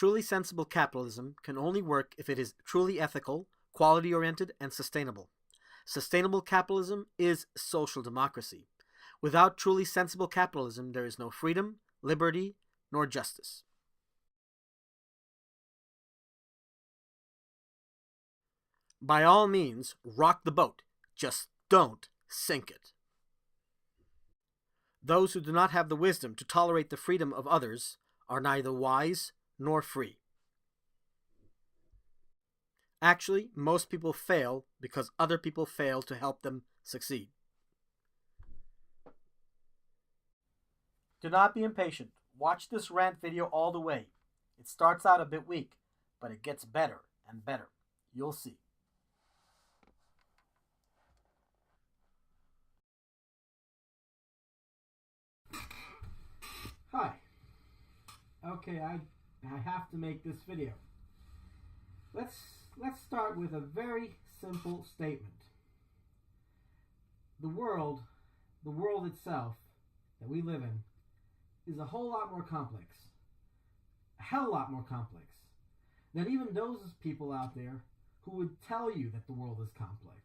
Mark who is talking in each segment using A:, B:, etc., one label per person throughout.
A: Truly sensible capitalism can only work if it is truly ethical, quality-oriented, and sustainable. Sustainable capitalism is social democracy. Without truly sensible capitalism, there is no freedom, liberty, nor justice. By all means, rock the boat. Just don't sink it. Those who do not have the wisdom to tolerate the freedom of others are neither wise nor free. Actually, most people fail because other people fail to help them succeed. Do not be impatient. Watch this rant video all the way. It starts out a bit weak, but it gets better and better. You'll see. Hi. Okay, I have to make this video. Let's start with a very simple statement. The world itself that we live in is a whole lot more complex. A hell lot more complex than even those people out there who would tell you that the world is complex.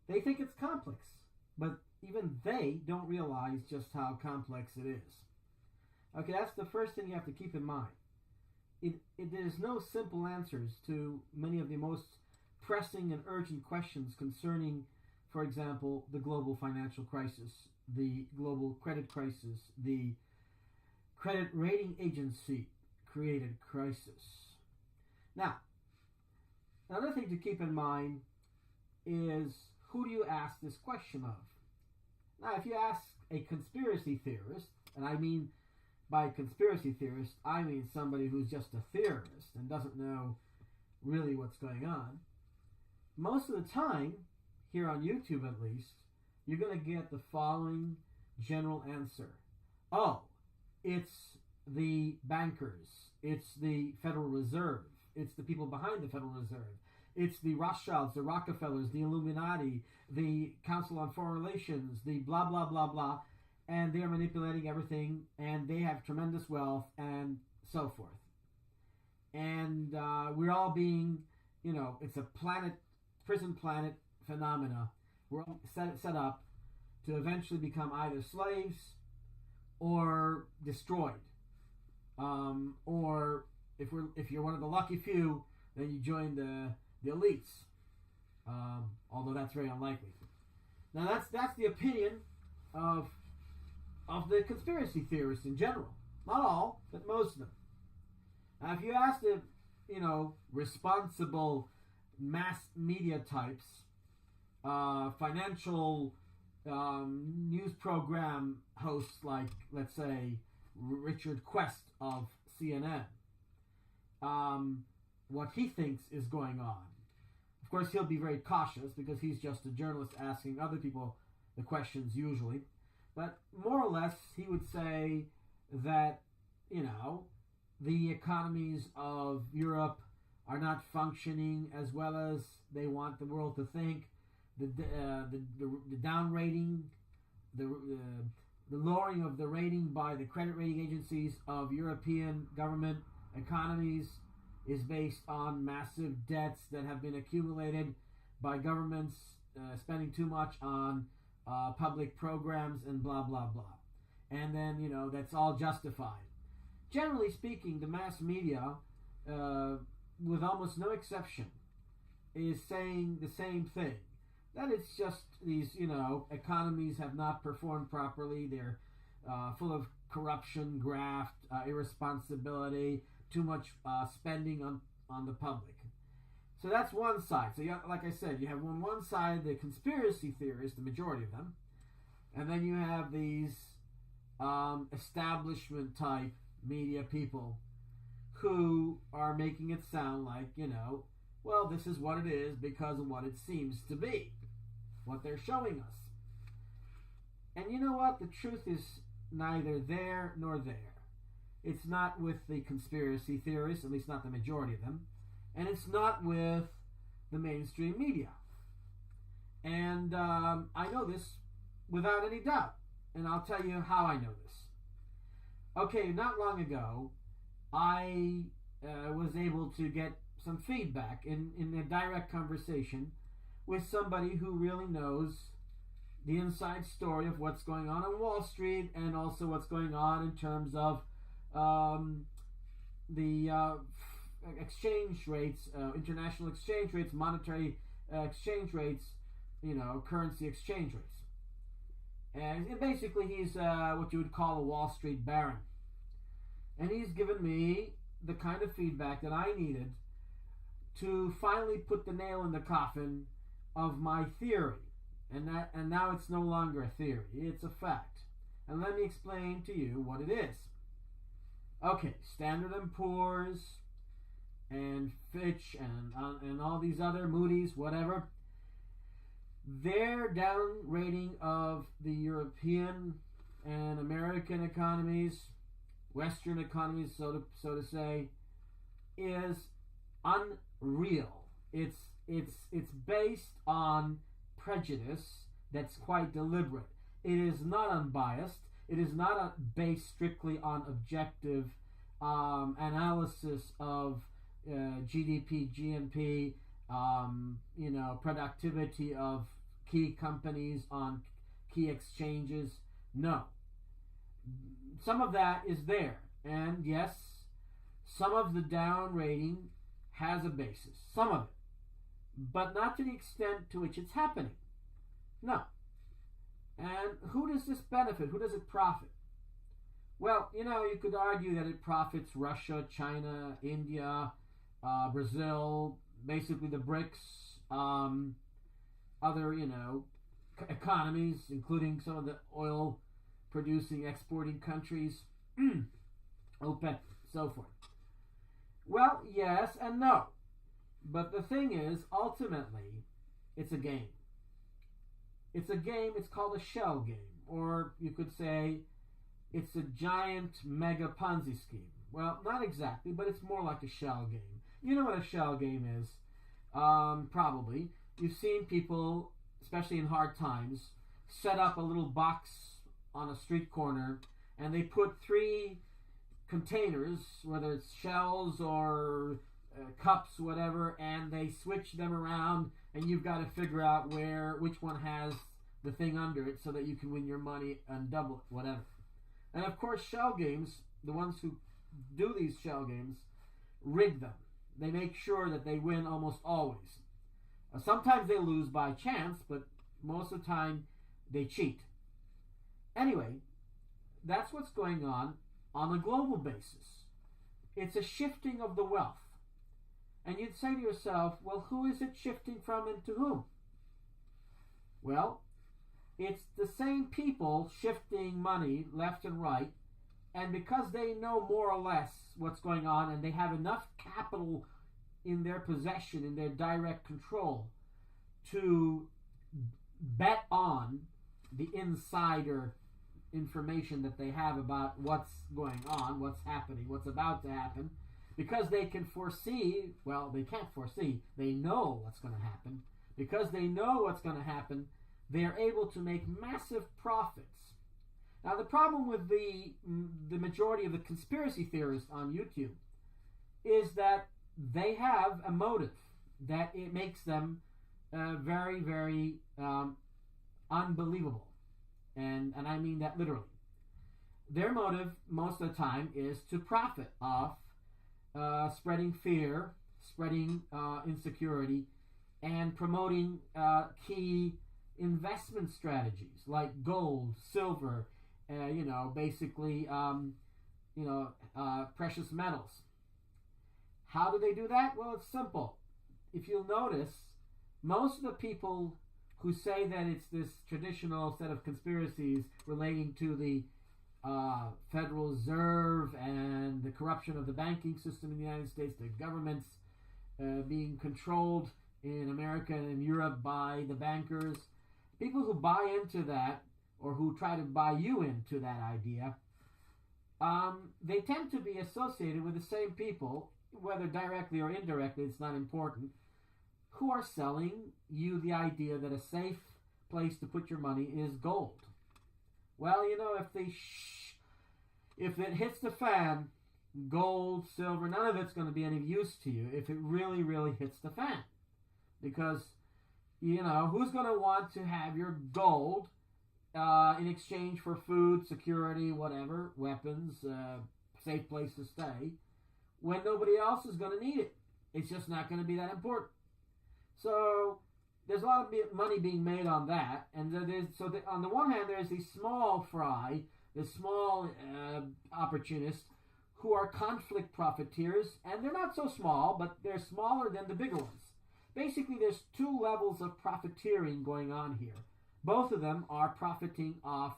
A: They think it's complex, but even they don't realize just how complex it is. Okay, that's the first thing you have to keep in mind. There's no simple answers to many of the most pressing and urgent questions concerning, for example, the global financial crisis, the global credit crisis, the credit rating agency created crisis. Now, another thing to keep in mind is, who do you ask this question of? Now, if you ask a conspiracy theorist, and I mean by conspiracy theorist, I mean somebody who's just a theorist and doesn't know really what's going on, most of the time, here on YouTube at least, you're going to get the following general answer. Oh, it's the bankers, it's the Federal Reserve, it's the people behind the Federal Reserve, it's the Rothschilds, the Rockefellers, the Illuminati, the Council on Foreign Relations, the blah, blah, blah, blah, and they're manipulating everything, and they have tremendous wealth, and so forth. And we're all being, it's a prison planet phenomena. We're all set up to eventually become either slaves or destroyed. Or if you're one of the lucky few, then you join the elites. Although that's very unlikely. Now that's the opinion of the conspiracy theorists in general. Not all, but most of them. Now, if you ask the, responsible mass media types, financial news program hosts like, let's say, Richard Quest of CNN, what he thinks is going on. Of course, he'll be very cautious because he's just a journalist asking other people the questions usually. But more or less, he would say that, the economies of Europe are not functioning as well as they want the world to think. The down rating, the lowering of the rating by the credit rating agencies of European government economies is based on massive debts that have been accumulated by governments spending too much on public programs and blah, blah, blah. And then, that's all justified. Generally speaking, the mass media, with almost no exception, is saying the same thing. That it's just these, economies have not performed properly. They're full of corruption, graft, irresponsibility, too much spending on the public. So that's one side. So, like I said, you have on one side the conspiracy theorists, the majority of them, and then you have these establishment type media people who are making it sound like, well, this is what it is because of what it seems to be, what they're showing us. And you know what? The truth is neither there nor there. It's not with the conspiracy theorists, at least not the majority of them, and it's not with the mainstream media. And I know this without any doubt, and I'll tell you how I know this. Okay, not long ago, I was able to get some feedback in a direct conversation with somebody who really knows the inside story of what's going on Wall Street, and also what's going on in terms of the exchange rates, international exchange rates, monetary exchange rates, currency exchange rates. And basically, he's what you would call a Wall Street baron. And he's given me the kind of feedback that I needed to finally put the nail in the coffin of my theory. And now it's no longer a theory, it's a fact. And let me explain to you what it is. Okay, Standard & Poor's and Fitch and all these other, Moody's, whatever, their down rating of the European and American economies, Western economies, so to say, is unreal. It's based on prejudice that's quite deliberate. It is not unbiased. It is not based strictly on objective analysis of GDP, GNP, productivity of key companies on key exchanges. No. Some of that is there. And yes, some of the down rating has a basis. Some of it. But not to the extent to which it's happening. No. And who does this benefit? Who does it profit? Well, you could argue that it profits Russia, China, India, Brazil, basically the BRICS, other, economies, including some of the oil-producing, exporting countries, OPEC, so forth. Well, yes and no. But the thing is, ultimately, it's a game. It's a game, it's called a shell game. Or you could say it's a giant mega Ponzi scheme. Well, not exactly, but it's more like a shell game. You know what a shell game is, probably. You've seen people, especially in hard times, set up a little box on a street corner, and they put 3 containers, whether it's shells or cups, whatever, and they switch them around, and you've got to figure out which one has the thing under it so that you can win your money and double it, whatever. And of course, shell games, the ones who do these shell games, rig them. They make sure that they win almost always. Sometimes they lose by chance, but most of the time they cheat. Anyway, that's what's going on a global basis. It's a shifting of the wealth. And you'd say to yourself, well, who is it shifting from and to whom? Well, it's the same people shifting money left and right, and because they know more or less what's going on and they have enough capital in their possession, in their direct control, to bet on the insider information that they have about what's going on, what's happening, what's about to happen, because they can foresee, well, they can't foresee, they know what's going to happen. Because they know what's going to happen, they're able to make massive profits. Now, the problem with the majority of the conspiracy theorists on YouTube is that they have a motive that it makes them very, very unbelievable. And I mean that literally. Their motive, most of the time, is to profit off spreading fear, spreading insecurity, and promoting key investment strategies like gold, silver, basically, precious metals. How do they do that? Well, it's simple. If you'll notice, most of the people who say that it's this traditional set of conspiracies relating to the Federal Reserve and the corruption of the banking system in the United States, the governments being controlled in America and in Europe by the bankers, people who buy into that, or who try to buy you into that idea, they tend to be associated with the same people, whether directly or indirectly, it's not important, who are selling you the idea that a safe place to put your money is gold. Well, if it hits the fan, gold, silver, none of it's going to be any use to you if it really, really hits the fan. Because, who's going to want to have your gold in exchange for food, security, whatever, weapons, safe place to stay, when nobody else is going to need it? It's just not going to be that important. So there's a lot of money being made on that. And on the one hand, there's these small fry, the small opportunists who are conflict profiteers, and they're not so small, but they're smaller than the bigger ones. Basically, there's two levels of profiteering going on here. Both of them are profiting off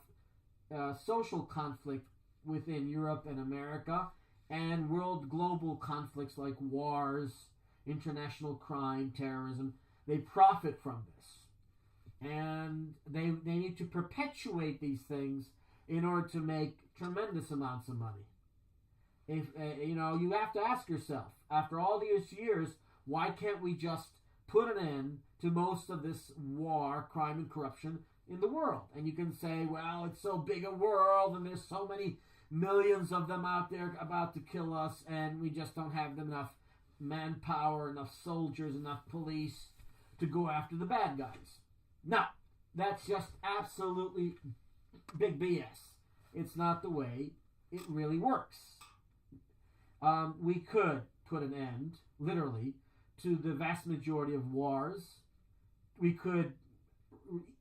A: social conflict within Europe and America, and global conflicts like wars, international crime, terrorism. They profit from this. And they need to perpetuate these things in order to make tremendous amounts of money. If you have to ask yourself, after all these years, why can't we just put an end to most of this war, crime, and corruption in the world? And you can say, well, it's so big a world, and there's so many millions of them out there about to kill us, and we just don't have enough manpower, enough soldiers, enough police to go after the bad guys. No, that's just absolutely big BS. It's not the way it really works. We could put an end, literally, to the vast majority of wars. We could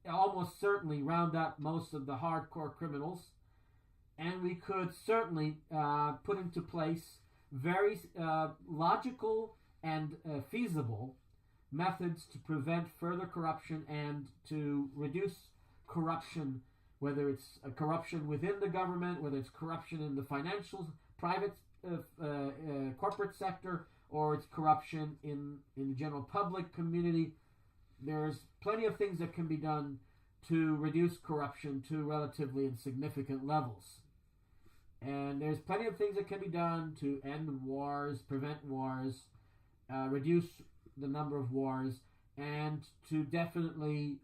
A: almost certainly round up most of the hardcore criminals. And we could certainly put into place very logical and feasible methods to prevent further corruption and to reduce corruption, whether it's corruption within the government, whether it's corruption in the financial, private, corporate sector, or it's corruption in the general public community. There's plenty of things that can be done to reduce corruption to relatively insignificant levels. And there's plenty of things that can be done to end wars, prevent wars, reduce the number of wars, and to definitely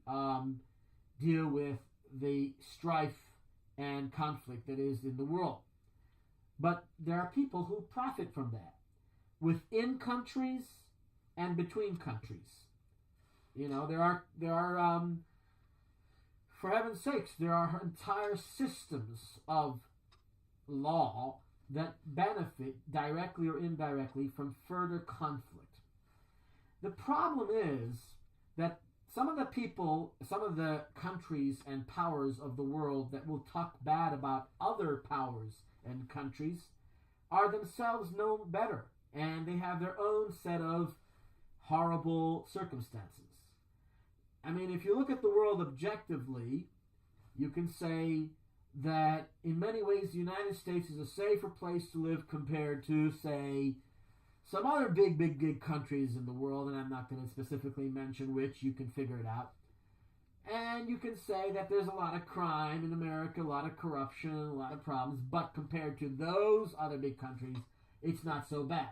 A: deal with the strife and conflict that is in the world. But there are people who profit from that, within countries and between countries. There are for heaven's sakes, there are entire systems of law that benefit directly or indirectly from further conflict. The problem is that some of the people, some of the countries and powers of the world that will talk bad about other powers and countries are themselves no better, and they have their own set of horrible circumstances. I mean, if you look at the world objectively, you can say that in many ways the United States is a safer place to live compared to, say, some other big countries in the world, and I'm not going to specifically mention which. You can figure it out. And you can say that there's a lot of crime in America, a lot of corruption, a lot of problems, but compared to those other big countries, it's not so bad.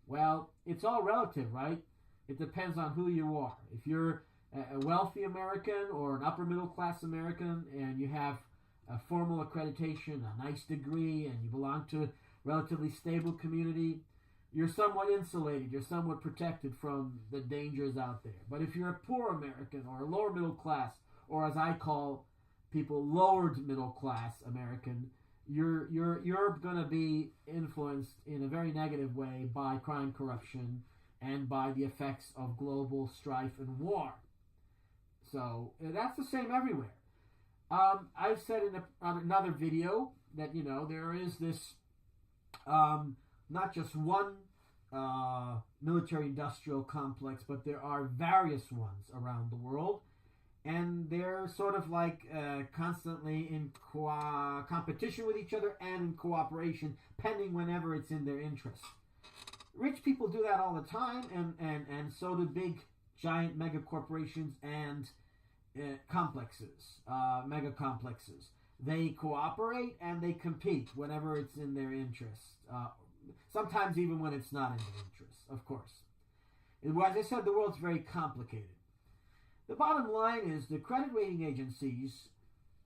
A: Well, it's all relative, right? It depends on who you are. If you're a wealthy American or an upper middle class American and you have a formal accreditation, a nice degree, and you belong to a relatively stable community, you're somewhat insulated, you're somewhat protected from the dangers out there. But if you're a poor American or a lower middle class, or as I call people, lowered middle class American, you're going to be influenced in a very negative way by crime, corruption, and by the effects of global strife and war. So that's the same everywhere. I've said in another video that, there is this not just one military-industrial complex, but there are various ones around the world, and they're sort of like constantly in competition with each other and in cooperation, pending whenever it's in their interest. Rich people do that all the time, and so do big, giant mega corporations and complexes, mega complexes. They cooperate and they compete whenever it's in their interest. Sometimes even when it's not in their interest, of course. As I said, the world's very complicated. The bottom line is the credit rating agencies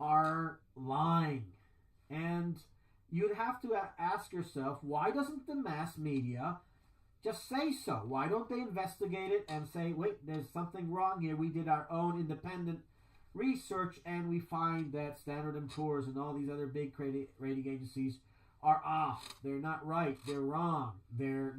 A: are lying. And you'd have to ask yourself, why doesn't the mass media just say so? Why don't they investigate it and say, wait, there's something wrong here. We did our own independent research and we find that Standard & Poor's and all these other big rating agencies are off. They're not right. They're wrong. They're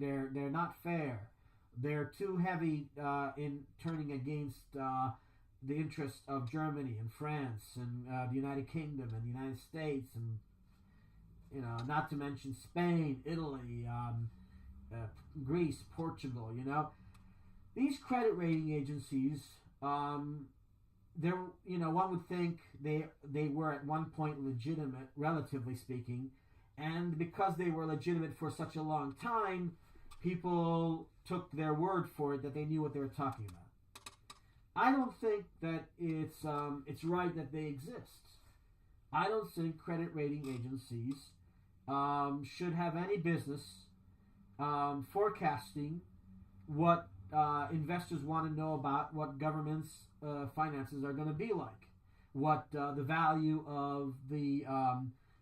A: not fair. They're too heavy in turning against the interests of Germany and France and the United Kingdom and the United States, and not to mention Spain, Italy, Greece, Portugal. These credit rating agencies, one would think they were at one point legitimate, relatively speaking, and because they were legitimate for such a long time, people took their word for it that they knew what they were talking about. I don't think that it's right that they exist. I don't think credit rating agencies should have any business forecasting what investors want to know about what governments' finances are going to be like, what the value of the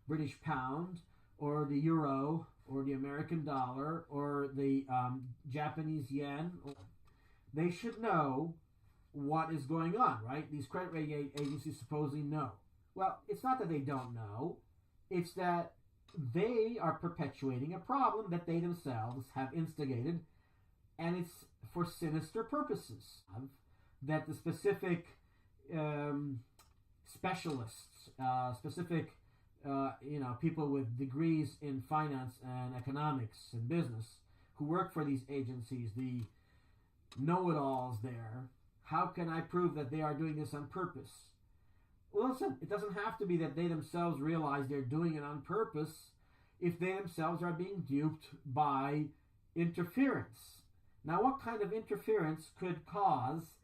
A: British pound or the euro or the American dollar or the Japanese yen. They should know what is going on, right? These credit rating agencies supposedly know. Well, it's not that they don't know. It's that they are perpetuating a problem that they themselves have instigated, and it's for sinister purposes. That the specific specialists, people with degrees in finance and economics and business who work for these agencies, the know-it-alls there, how can I prove that they are doing this on purpose? Well, listen, it doesn't have to be that they themselves realize they're doing it on purpose if they themselves are being duped by interference. Now, what kind of interference could cause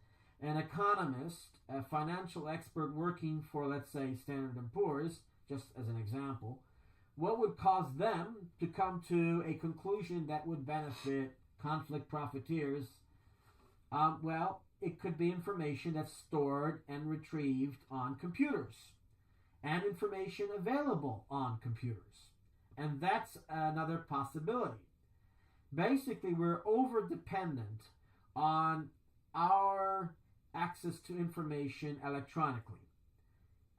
A: an economist, a financial expert working for, let's say, Standard & Poor's, just as an example, what would cause them to come to a conclusion that would benefit conflict profiteers? Well, it could be information that's stored and retrieved on computers and information available on computers. And that's another possibility. Basically, we're over-dependent on our access to information electronically.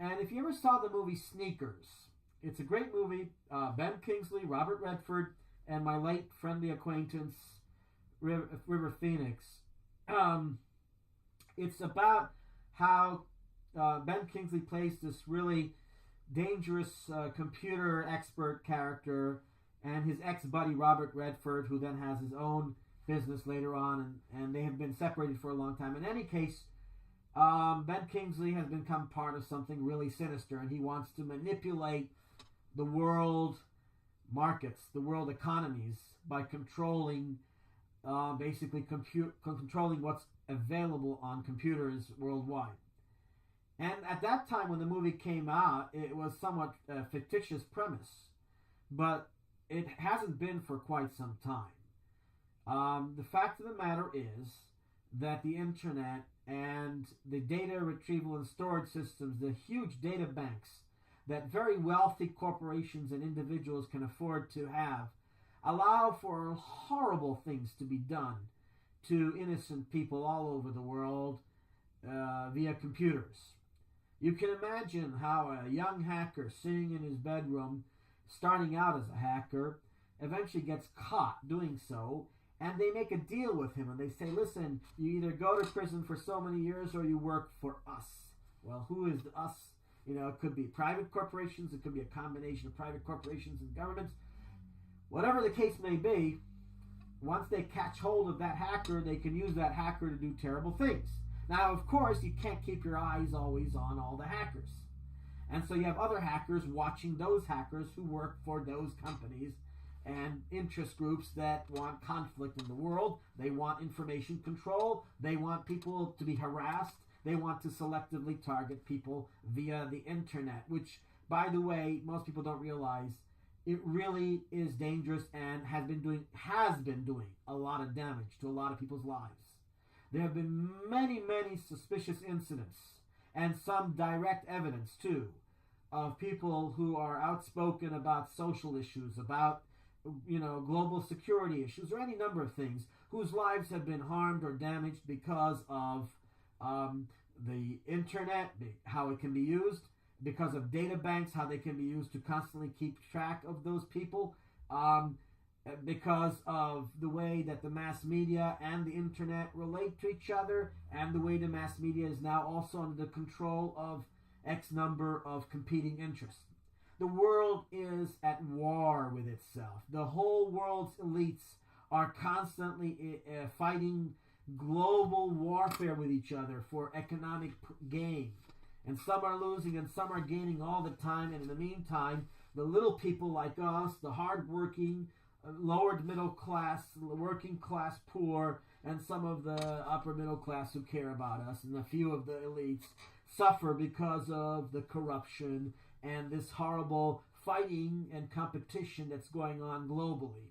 A: And if you ever saw the movie Sneakers, it's a great movie. Ben Kingsley, Robert Redford, and my late friendly acquaintance, River Phoenix. It's about how Ben Kingsley plays this really dangerous computer expert character, and his ex-buddy Robert Redford, who then has his own business later on, and they have been separated for a long time. In any case, Ben Kingsley has become part of something really sinister, and he wants to manipulate the world markets, the world economies, by controlling, controlling what's available on computers worldwide. And at that time, when the movie came out, it was somewhat a fictitious premise, but it hasn't been for quite some time. The fact of the matter is that the internet and the data retrieval and storage systems, the huge data banks that very wealthy corporations and individuals can afford to have, allow for horrible things to be done to innocent people all over the world via computers. You can imagine how a young hacker sitting in his bedroom, starting out as a hacker, eventually gets caught doing so, and they make a deal with him, and they say, listen, you either go to prison for so many years or you work for us. Well, who is us? It could be private corporations, it could be a combination of private corporations and governments. Whatever the case may be, once they catch hold of that hacker, they can use that hacker to do terrible things. Now, of course, you can't keep your eyes always on all the hackers. And so you have other hackers watching those hackers who work for those companies and interest groups that want conflict in the world. They want information control. They want people to be harassed. They want to selectively target people via the internet, which, by the way, most people don't realize it really is dangerous and has been doing a lot of damage to a lot of people's lives. There have been many, many suspicious incidents, and some direct evidence, too, of people who are outspoken about social issues, about global security issues, or any number of things, whose lives have been harmed or damaged because of the internet, how it can be used, because of data banks, how they can be used to constantly keep track of those people, because of the way that the mass media and the internet relate to each other, and the way the mass media is now also under the control of X number of competing interests. The world is at war with itself. The whole world's elites are constantly fighting global warfare with each other for economic gain. And some are losing and some are gaining all the time. And in the meantime, the little people like us, the hardworking, lowered middle class, working class poor, and some of the upper middle class who care about us, and a few of the elites, suffer because of the corruption and this horrible fighting and competition that's going on globally.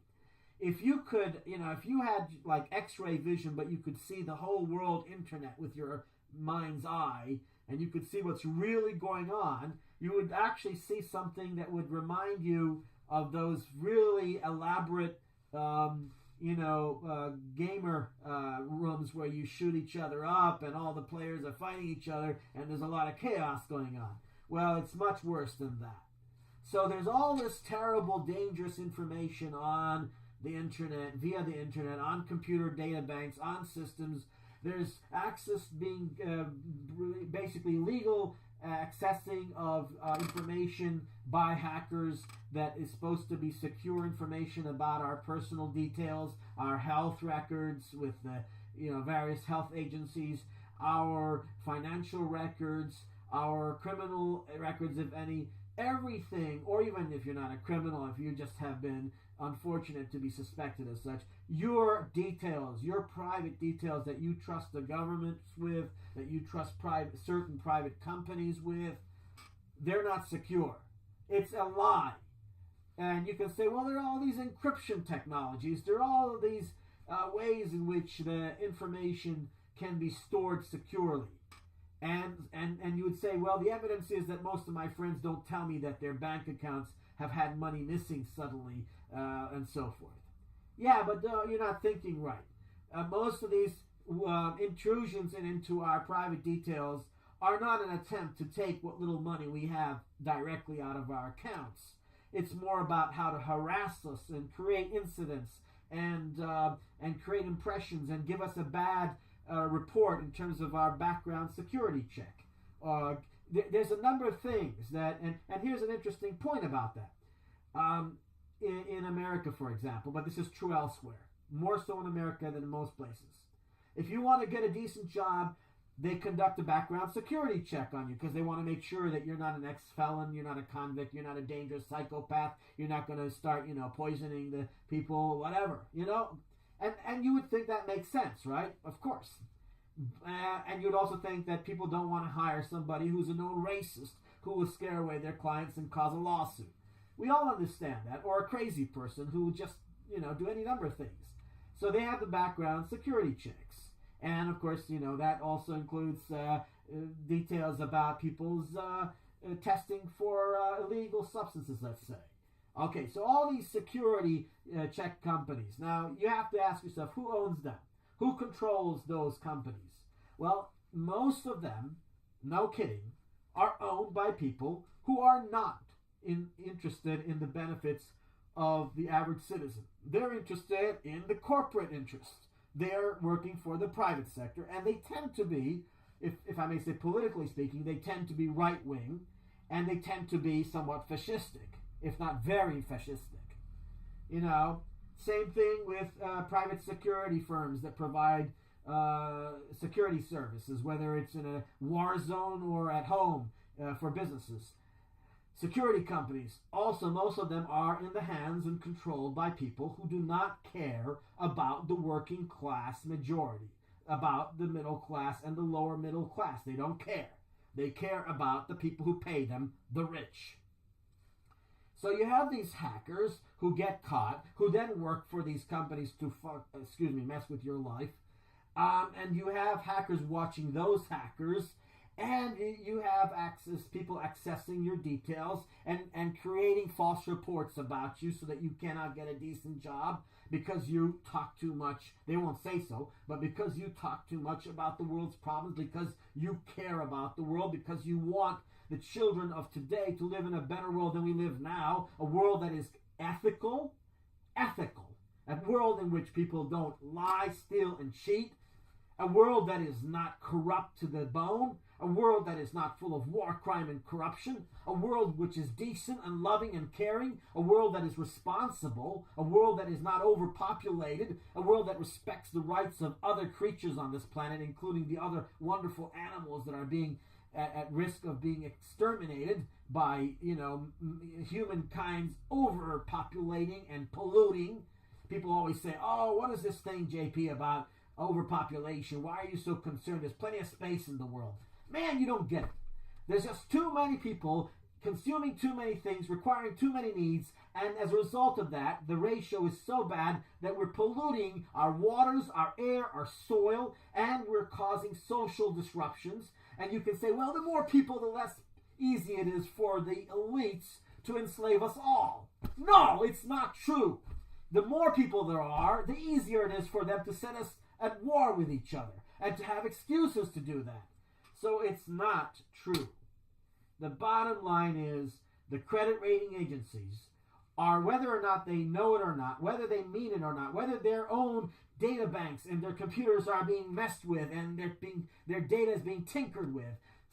A: If you could, if you had like X-ray vision, but you could see the whole world internet with your mind's eye, and you could see what's really going on, you would actually see something that would remind you of those really elaborate, gamer rooms where you shoot each other up and all the players are fighting each other and there's a lot of chaos going on. Well, it's much worse than that. So there's all this terrible, dangerous information on the internet, via the internet, on computer data banks, on systems. There's access being basically legal accessing of information by hackers that is supposed to be secure information about our personal details, our health records with the various health agencies, our financial records, our criminal records, if any, everything, or even if you're not a criminal, if you just have been unfortunate to be suspected as such, your details, your private details that you trust the governments with, that you trust certain private companies with, they're not secure. It's a lie. And you can say, well, there are all these encryption technologies, there are all of these ways in which the information can be stored securely. And you would say, well, the evidence is that most of my friends don't tell me that their bank accounts have had money missing suddenly, and so forth. Yeah, but you're not thinking right. Most of these intrusions into our private details are not an attempt to take what little money we have directly out of our accounts. It's more about how to harass us and create incidents and create impressions and give us a bad report in terms of our background security check. There's a number of things that, and here's an interesting point about that. In America, for example, but this is true elsewhere, more so in America than in most places. If you want to get a decent job, they conduct a background security check on you because they want to make sure that you're not an ex-felon, you're not a convict, you're not a dangerous psychopath, you're not going to start, poisoning the people, whatever, And you would think that makes sense, right? Of course. And you'd also think that people don't want to hire somebody who's a known racist who will scare away their clients and cause a lawsuit. We all understand that. Or a crazy person who will just, do any number of things. So they have the background security checks. And, of course, that also includes details about people's testing for illegal substances, let's say. Okay, so all these security check companies. Now, you have to ask yourself, who owns them? Who controls those companies? Well, most of them, no kidding, are owned by people who are not interested in the benefits of the average citizen. They're interested in the corporate interests. They're working for the private sector, and they tend to be, if I may say politically speaking, they tend to be right-wing, and they tend to be somewhat fascistic, if not very fascistic. Same thing with private security firms that provide security services, whether it's in a war zone or at home for businesses. Security companies, also most of them are in the hands and controlled by people who do not care about the working class majority, about the middle class and the lower middle class. They don't care. They care about the people who pay them, the rich. So you have these hackers who get caught, who then work for these companies to mess with your life. And you have hackers watching those hackers And you have people accessing your details and creating false reports about you so that you cannot get a decent job because you talk too much. They won't say so, but because you talk too much about the world's problems, because you care about the world, because you want the children of today to live in a better world than we live now, a world that is ethical, a world in which people don't lie, steal, and cheat, a world that is not corrupt to the bone, a world that is not full of war, crime, and corruption, a world which is decent and loving and caring, a world that is responsible, a world that is not overpopulated, a world that respects the rights of other creatures on this planet, including the other wonderful animals that are being at risk of being exterminated by, humankind's overpopulating and polluting. People always say, oh, what is this thing, JP, about overpopulation? Why are you so concerned? There's plenty of space in the world. Man, you don't get it. There's just too many people consuming too many things, requiring too many needs, and as a result of that, the ratio is so bad that we're polluting our waters, our air, our soil, and we're causing social disruptions. And you can say, well, the more people, the less easy it is for the elites to enslave us all. No, it's not true. The more people there are, the easier it is for them to set us at war with each other and to have excuses to do that. So it's not true. The bottom line is the credit rating agencies are, whether or not they know it or not, whether they mean it or not, whether their own data banks and their computers are being messed with and their data is being tinkered with,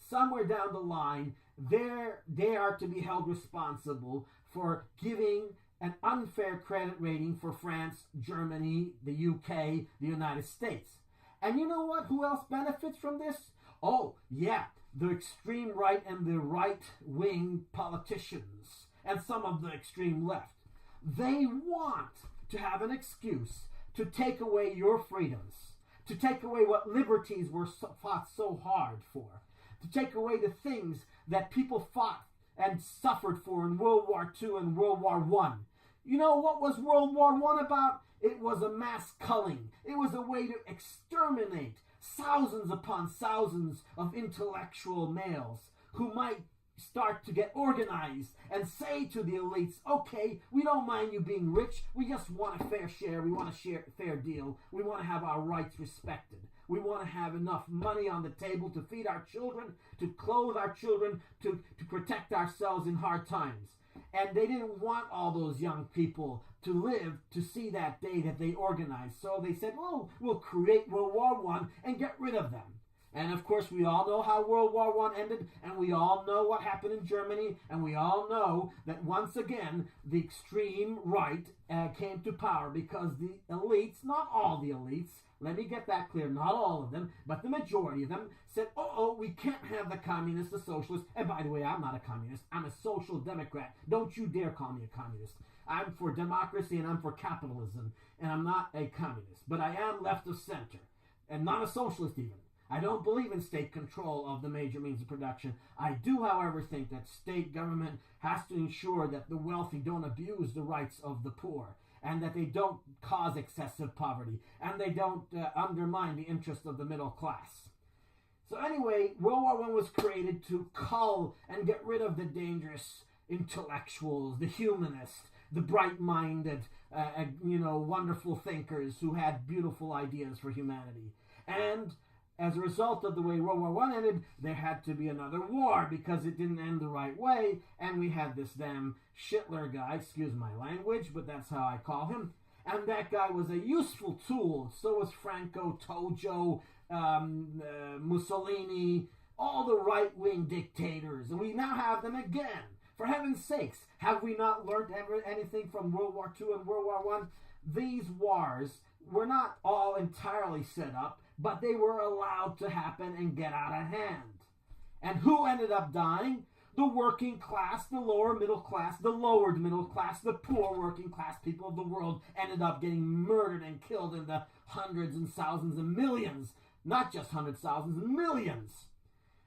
A: somewhere down the line, they are to be held responsible for giving an unfair credit rating for France, Germany, the UK, the United States. And you know what? Who else benefits from this? Oh, yeah, the extreme right and the right-wing politicians and some of the extreme left. They want to have an excuse to take away your freedoms, to take away what liberties were fought so hard for, to take away the things that people fought and suffered for in World War II and World War I. You know what was World War I about? It was a mass culling. It was a way to exterminate thousands upon thousands of intellectual males who might start to get organized and say to the elites, okay, we don't mind you being rich, we just want a fair share, we want a fair deal, we want to have our rights respected, we want to have enough money on the table to feed our children, to clothe our children, to protect ourselves in hard times. And they didn't want all those young people to live to see that day that they organized. So they said, oh, we'll create World War I and get rid of them. And of course, we all know how World War I ended, and we all know what happened in Germany, and we all know that once again, the extreme right came to power because the elites, not all the elites, let me get that clear, not all of them, but the majority of them said, we can't have the communists, the socialists. And by the way, I'm not a communist. I'm a social democrat. Don't you dare call me a communist. I'm for democracy and I'm for capitalism, and I'm not a communist. But I am left of center, and not a socialist even. I don't believe in state control of the major means of production. I do, however, think that state government has to ensure that the wealthy don't abuse the rights of the poor, and that they don't cause excessive poverty, and they don't undermine the interest of the middle class. So anyway, World War I was created to cull and get rid of the dangerous intellectuals, the humanists, the bright-minded, wonderful thinkers who had beautiful ideas for humanity. And as a result of the way World War I ended, there had to be another war because it didn't end the right way, and we had this damn Hitler guy, excuse my language, but that's how I call him, and that guy was a useful tool. So was Franco, Tojo, Mussolini, all the right-wing dictators, and we now have them again. For heaven's sakes, have we not learned anything from World War II and World War I? These wars were not all entirely set up, but they were allowed to happen and get out of hand. And who ended up dying? The working class, the lower middle class, the lowered middle class, the poor working class people of the world ended up getting murdered and killed in the hundreds and thousands and millions. Not just hundreds, thousands, millions.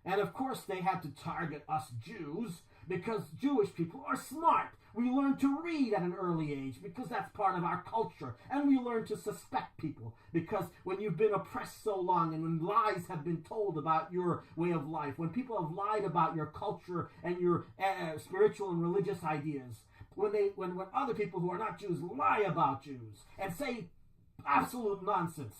A: And of course they had to target us Jews because Jewish people are smart. We learn to read at an early age because that's part of our culture. And we learn to suspect people because when you've been oppressed so long and when lies have been told about your way of life, when people have lied about your culture and your spiritual and religious ideas, when other people who are not Jews lie about Jews and say absolute nonsense,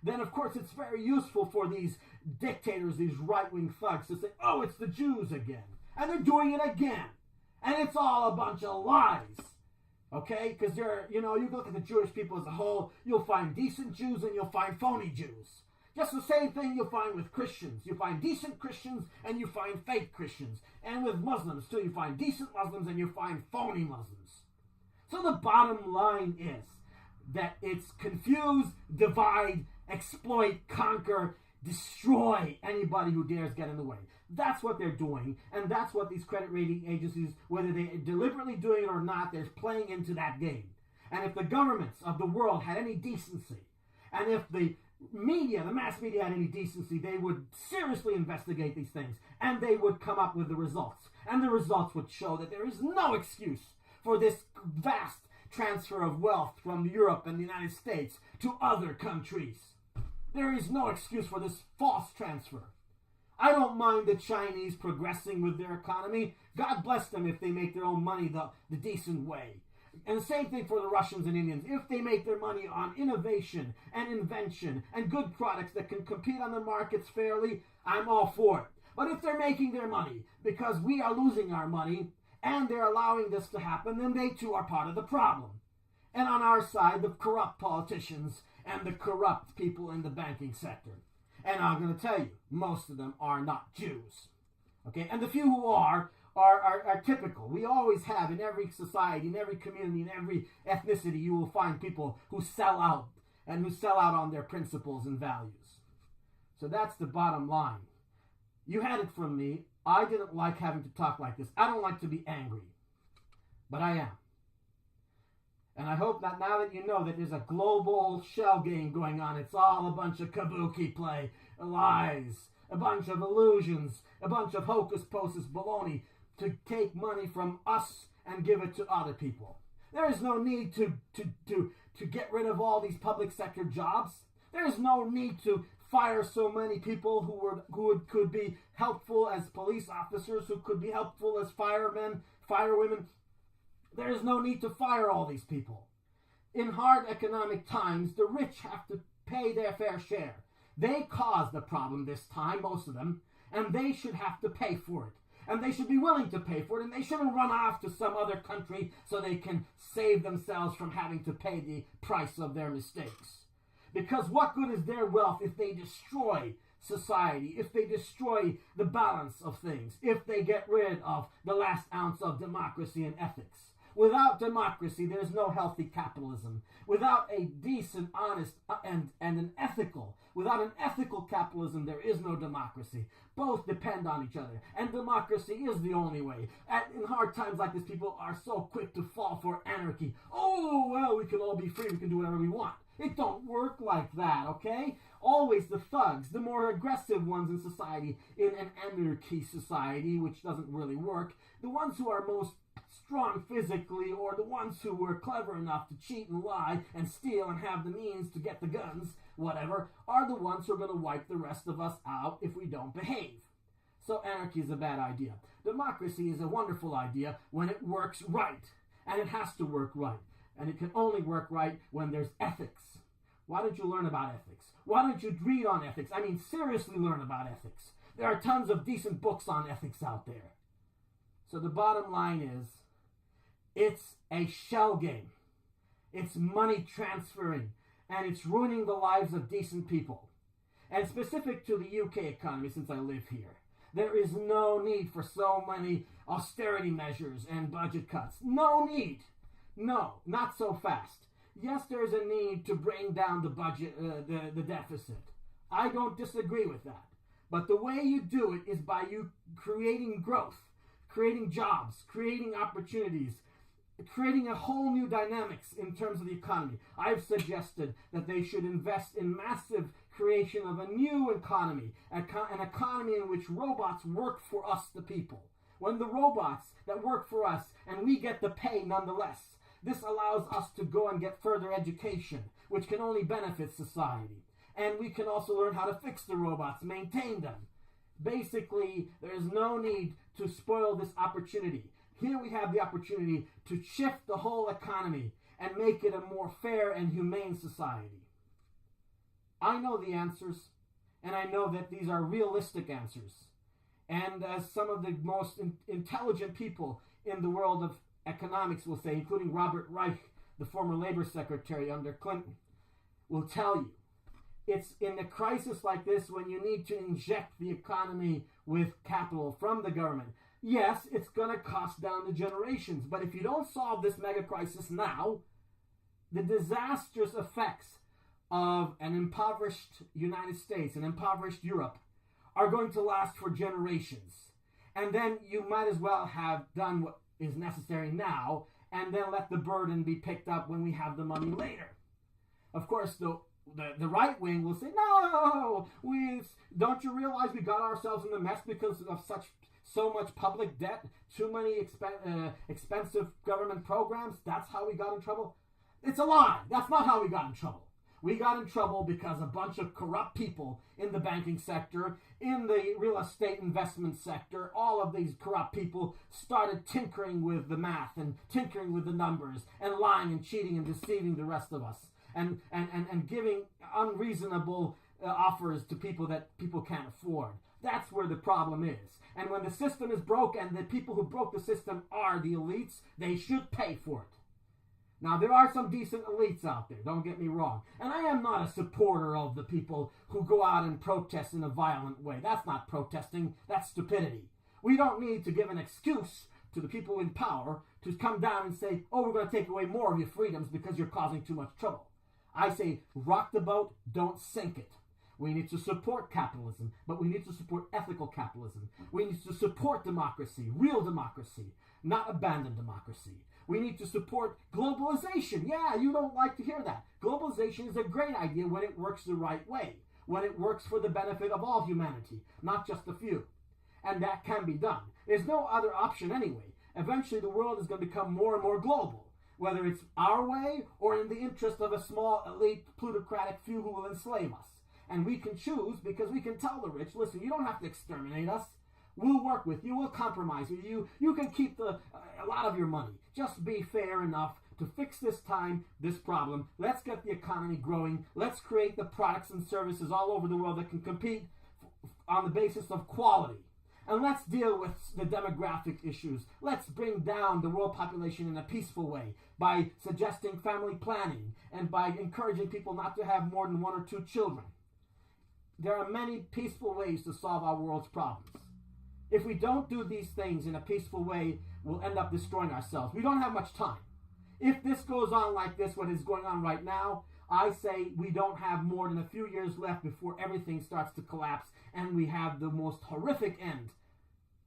A: then of course it's very useful for these dictators, these right-wing thugs, to say, oh, it's the Jews again. And they're doing it again. And it's all a bunch of lies. Okay? Because you look at the Jewish people as a whole, you'll find decent Jews and you'll find phony Jews. Just the same thing you'll find with Christians. You find decent Christians and you find fake Christians. And with Muslims too, you find decent Muslims and you find phony Muslims. So the bottom line is that it's confuse, divide, exploit, conquer, destroy anybody who dares get in the way. That's what they're doing, and that's what these credit rating agencies, whether they're deliberately doing it or not, they're playing into that game. And if the governments of the world had any decency, and if the media, the mass media had any decency, they would seriously investigate these things, and they would come up with the results. And the results would show that there is no excuse for this vast transfer of wealth from Europe and the United States to other countries. There is no excuse for this false transfer. I don't mind the Chinese progressing with their economy. God bless them if they make their own money the decent way. And the same thing for the Russians and Indians. If they make their money on innovation and invention and good products that can compete on the markets fairly, I'm all for it. But if they're making their money because we are losing our money and they're allowing this to happen, then they too are part of the problem. And on our side, the corrupt politicians and the corrupt people in the banking sector. And I'm going to tell you, most of them are not Jews. Okay? And the few who are typical. We always have in every society, in every community, in every ethnicity, you will find people who sell out and who sell out on their principles and values. So that's the bottom line. You had it from me. I didn't like having to talk like this. I don't like to be angry. But I am. And I hope that now that you know that there's a global shell game going on, it's all a bunch of kabuki play, lies, a bunch of illusions, a bunch of hocus pocus baloney to take money from us and give it to other people. There is no need to get rid of all these public sector jobs. There is no need to fire so many people who could be helpful as police officers, who could be helpful as firemen, firewomen. There is no need to fire all these people. In hard economic times, the rich have to pay their fair share. They caused the problem this time, most of them, and they should have to pay for it. And they should be willing to pay for it, and they shouldn't run off to some other country so they can save themselves from having to pay the price of their mistakes. Because what good is their wealth if they destroy society, if they destroy the balance of things, if they get rid of the last ounce of democracy and ethics? Without democracy, there's no healthy capitalism. Without a decent, honest, and an ethical, without an ethical capitalism, there is no democracy. Both depend on each other. And democracy is the only way. In hard times like this, people are so quick to fall for anarchy. Oh, well, we can all be free. We can do whatever we want. It don't work like that, okay? Always the thugs, the more aggressive ones in society, in an anarchy society, which doesn't really work, the ones who are most strong physically, or the ones who were clever enough to cheat and lie and steal and have the means to get the guns, whatever, are the ones who are going to wipe the rest of us out if we don't behave. So anarchy is a bad idea. Democracy is a wonderful idea when it works right. And it has to work right. And it can only work right when there's ethics. Why don't you learn about ethics? Why don't you read on ethics? I mean, seriously learn about ethics. There are tons of decent books on ethics out there. So the bottom line is, it's a shell game. It's money transferring. And it's ruining the lives of decent people. And specific to the UK economy, since I live here, there is no need for so many austerity measures and budget cuts. No need. No, not so fast. Yes, there is a need to bring down the budget, the deficit. I don't disagree with that. But the way you do it is by you creating growth, creating jobs, creating opportunities, creating a whole new dynamics in terms of the economy. I've suggested that they should invest in massive creation of a new economy, an economy in which robots work for us, the people. when the robots that work for us and we get the pay nonetheless. This allows us to go and get further education, which can only benefit society. And we can also learn how to fix the robots, maintain them. Basically, there is no need to spoil this opportunity. Here we have the opportunity to shift the whole economy and make it a more fair and humane society. I know the answers, and I know that these are realistic answers. And as some of the most intelligent people in the world of economics will say, including Robert Reich, the former labor secretary under Clinton, will tell you, it's in a crisis like this when you need to inject the economy with capital from the government. Yes, it's going to cost down the generations, but if you don't solve this mega crisis now, the disastrous effects of an impoverished United States, an impoverished Europe, are going to last for generations. And then you might as well have done what is necessary now, and then let the burden be picked up when we have the money later. Of course, the right wing will say, no, don't you realize we got ourselves in the mess because of so much public debt, too many expensive government programs? That's how we got in trouble? It's a lie. That's not how we got in trouble. We got in trouble because a bunch of corrupt people in the banking sector, in the real estate investment sector, all of these corrupt people started tinkering with the math and tinkering with the numbers and lying and cheating and deceiving the rest of us and giving unreasonable offers to people that people can't afford. That's where the problem is. And when the system is broke and the people who broke the system are the elites, they should pay for it. Now, there are some decent elites out there, don't get me wrong. And I am not a supporter of the people who go out and protest in a violent way. That's not protesting, that's stupidity. We don't need to give an excuse to the people in power to come down and say, oh, we're going to take away more of your freedoms because you're causing too much trouble. I say, rock the boat, don't sink it. We need to support capitalism, but we need to support ethical capitalism. We need to support democracy, real democracy, not abandon democracy. We need to support globalization. Yeah, you don't like to hear that. Globalization is a great idea when it works the right way, when it works for the benefit of all humanity, not just a few. And that can be done. There's no other option anyway. Eventually the world is going to become more and more global, whether it's our way or in the interest of a small, elite, plutocratic few who will enslave us. And we can choose because we can tell the rich, listen, you don't have to exterminate us. We'll work with you. We'll compromise with you. You can keep a lot of your money. Just be fair enough to fix this problem. Let's get the economy growing. Let's create the products and services all over the world that can compete on the basis of quality. And let's deal with the demographic issues. Let's bring down the world population in a peaceful way by suggesting family planning and by encouraging people not to have more than 1 or 2 children. There are many peaceful ways to solve our world's problems. If we don't do these things in a peaceful way, we'll end up destroying ourselves. We don't have much time. If this goes on like this, what is going on right now, I say we don't have more than a few years left before everything starts to collapse and we have the most horrific end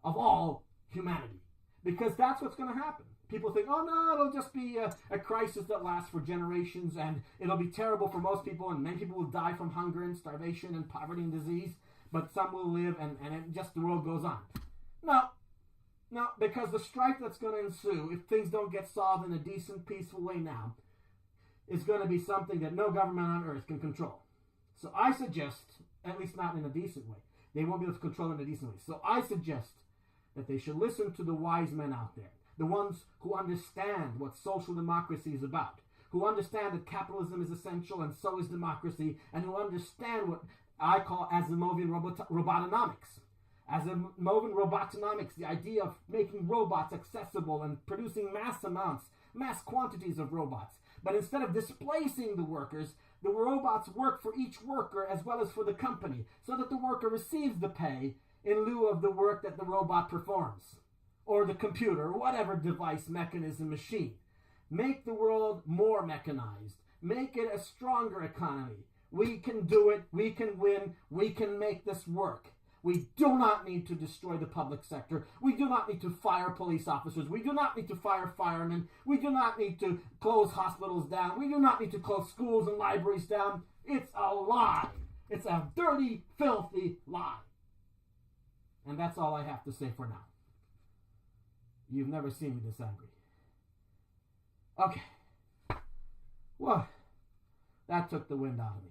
A: of all humanity. Because that's what's going to happen. People think, oh no, it'll just be a crisis that lasts for generations and it'll be terrible for most people and many people will die from hunger and starvation and poverty and disease. But some will live, and just the world goes on. No, because the strife that's going to ensue, if things don't get solved in a decent, peaceful way now, is going to be something that no government on earth can control. So I suggest, at least not in a decent way, they won't be able to control it in a decent way. So I suggest that they should listen to the wise men out there, the ones who understand what social democracy is about, who understand that capitalism is essential and so is democracy, and who understand what I call Asimovian robotonomics. Asimovian robotonomics, the idea of making robots accessible and producing mass quantities of robots. But instead of displacing the workers, the robots work for each worker as well as for the company, so that the worker receives the pay in lieu of the work that the robot performs, or the computer, or whatever device, mechanism, machine. Make the world more mechanized. Make it a stronger economy. We can do it. We can win. We can make this work. We do not need to destroy the public sector. We do not need to fire police officers. We do not need to fire firemen. We do not need to close hospitals down. We do not need to close schools and libraries down. It's a lie. It's a dirty, filthy lie. And that's all I have to say for now. You've never seen me this angry. Okay. Well, that took the wind out of me.